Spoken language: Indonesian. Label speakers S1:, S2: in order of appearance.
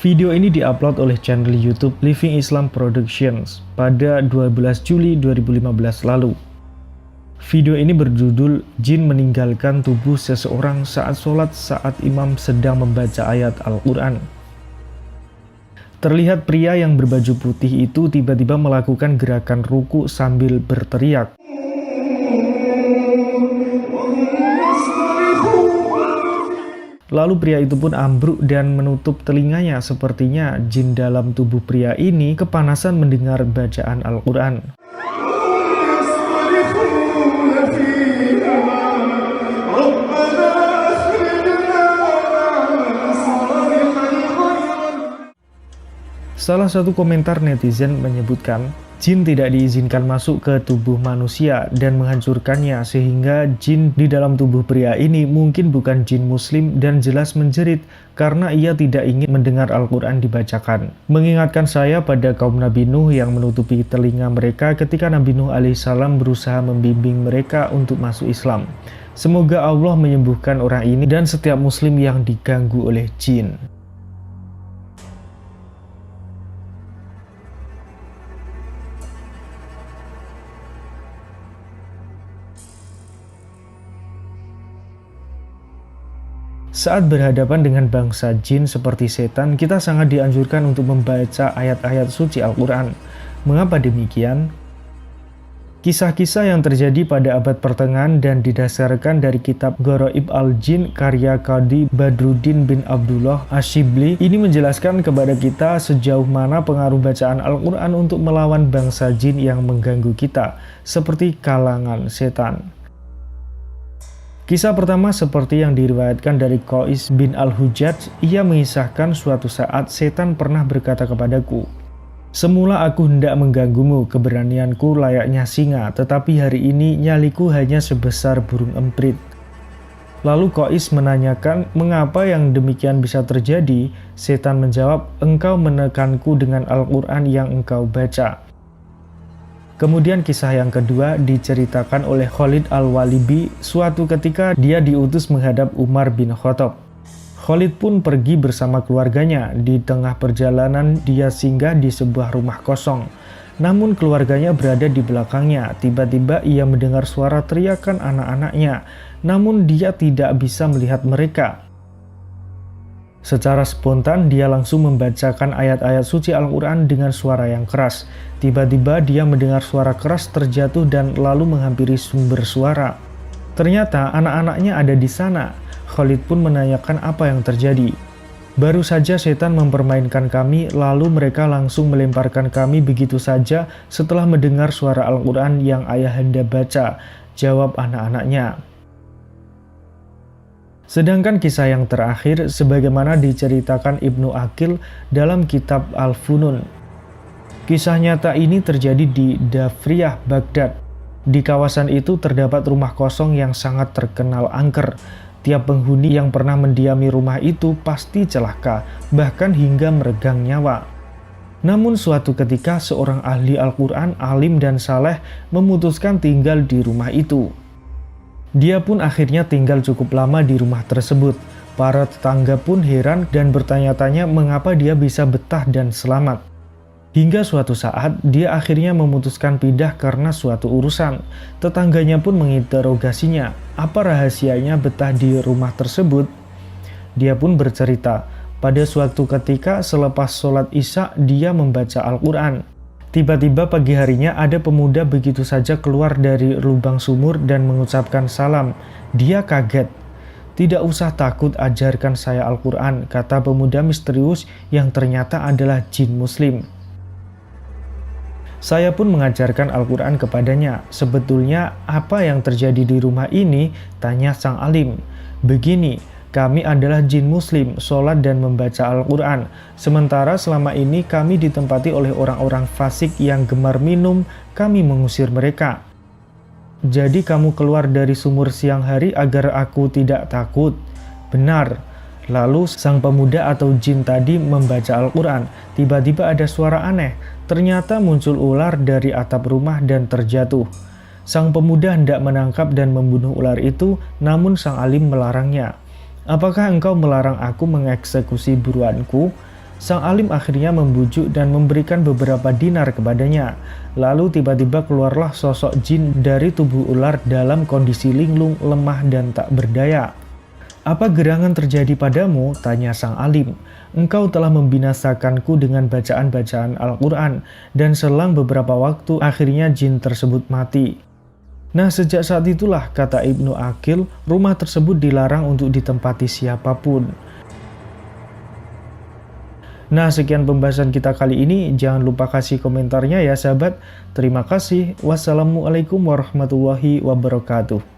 S1: Video ini diupload oleh channel YouTube Living Islam Productions pada 12 Juli 2015 lalu. Video ini berjudul Jin meninggalkan tubuh seseorang saat sholat saat imam sedang membaca ayat Al-Quran. Terlihat pria yang berbaju putih itu tiba-tiba melakukan gerakan ruku sambil berteriak. Lalu pria itu pun ambruk dan menutup telinganya. Sepertinya jin dalam tubuh pria ini kepanasan mendengar bacaan Al-Quran. Salah satu komentar netizen menyebutkan, jin tidak diizinkan masuk ke tubuh manusia dan menghancurkannya, sehingga jin di dalam tubuh pria ini mungkin bukan jin muslim dan jelas menjerit karena ia tidak ingin mendengar Al-Quran dibacakan. Mengingatkan saya pada kaum Nabi Nuh yang menutupi telinga mereka ketika Nabi Nuh alaihissalam berusaha membimbing mereka untuk masuk Islam. Semoga Allah menyembuhkan orang ini dan setiap muslim yang diganggu oleh jin. Saat berhadapan dengan bangsa jin seperti setan, kita sangat dianjurkan untuk membaca ayat-ayat suci Al-Quran. Mengapa demikian? Kisah-kisah yang terjadi pada abad pertengahan dan didasarkan dari kitab Gharaib al-Jin karya Qadi Badruddin bin Abdullah Ash-Shibli ini menjelaskan kepada kita sejauh mana pengaruh bacaan Al-Quran untuk melawan bangsa jin yang mengganggu kita, seperti kalangan setan. Kisah pertama seperti yang diriwayatkan dari Qais bin Al-Hujjaj, ia mengisahkan suatu saat setan pernah berkata kepadaku, "Semula aku hendak mengganggumu, keberanianku layaknya singa, tetapi hari ini nyaliku hanya sebesar burung emprit." Lalu Qais menanyakan, "Mengapa yang demikian bisa terjadi?" Setan menjawab, "Engkau menekanku dengan Al-Quran yang engkau baca." Kemudian kisah yang kedua diceritakan oleh Khalid Al-Walibi. Suatu ketika dia diutus menghadap Umar bin Khattab. Khalid pun pergi bersama keluarganya. Di tengah perjalanan dia singgah di sebuah rumah kosong. Namun keluarganya berada di belakangnya. Tiba-tiba ia mendengar suara teriakan anak-anaknya. Namun dia tidak bisa melihat mereka. Secara spontan dia langsung membacakan ayat-ayat suci Al-Quran dengan suara yang keras. Tiba-tiba dia mendengar suara keras terjatuh dan lalu menghampiri sumber suara. Ternyata anak-anaknya ada di sana. Khalid pun menanyakan apa yang terjadi. "Baru saja setan mempermainkan kami, lalu mereka langsung melemparkan kami begitu saja setelah mendengar suara Al-Quran yang ayahanda baca," jawab anak-anaknya. Sedangkan kisah yang terakhir sebagaimana diceritakan Ibnu Aqil dalam kitab Al-Funun. Kisah nyata ini terjadi di Dafriyah, Baghdad. Di kawasan itu terdapat rumah kosong yang sangat terkenal angker. Tiap penghuni yang pernah mendiami rumah itu pasti celaka, bahkan hingga meregang nyawa. Namun suatu ketika seorang ahli Al-Quran, alim dan saleh memutuskan tinggal di rumah itu. Dia pun akhirnya tinggal cukup lama di rumah tersebut. Para tetangga pun heran dan bertanya-tanya mengapa dia bisa betah dan selamat. Hingga suatu saat dia akhirnya memutuskan pindah karena suatu urusan. Tetangganya pun menginterogasinya, apa rahasianya betah di rumah tersebut? Dia pun bercerita, pada suatu ketika selepas sholat Isya dia membaca Al-Quran. Tiba-tiba pagi harinya ada pemuda begitu saja keluar dari lubang sumur dan mengucapkan salam. Dia kaget. "Tidak usah takut, ajarkan saya Al-Quran," kata pemuda misterius yang ternyata adalah jin muslim. Saya pun mengajarkan Al-Quran kepadanya. "Sebetulnya apa yang terjadi di rumah ini?" tanya sang alim. "Begini, kami adalah jin muslim, sholat dan membaca Al-Quran. Sementara selama ini kami ditempati oleh orang-orang fasik yang gemar minum, kami mengusir mereka. Jadi kamu keluar dari sumur siang hari agar aku tidak takut?" "Benar." Lalu sang pemuda atau jin tadi membaca Al-Quran. Tiba-tiba ada suara aneh. Ternyata muncul ular dari atap rumah dan terjatuh. Sang pemuda hendak menangkap dan membunuh ular itu, namun sang alim melarangnya. "Apakah engkau melarang aku mengeksekusi buruanku?" Sang alim akhirnya membujuk dan memberikan beberapa dinar kepadanya. Lalu tiba-tiba keluarlah sosok jin dari tubuh ular dalam kondisi linglung, lemah dan tak berdaya. "Apa gerangan terjadi padamu?" tanya sang alim. "Engkau telah membinasakanku dengan bacaan-bacaan Al-Quran." Dan selang beberapa waktu akhirnya jin tersebut mati. Nah, sejak saat itulah, kata Ibnu Aqil, rumah tersebut dilarang untuk ditempati siapapun. Nah, sekian pembahasan kita kali ini. Jangan lupa kasih komentarnya ya sahabat. Terima kasih. Wassalamualaikum warahmatullahi wabarakatuh.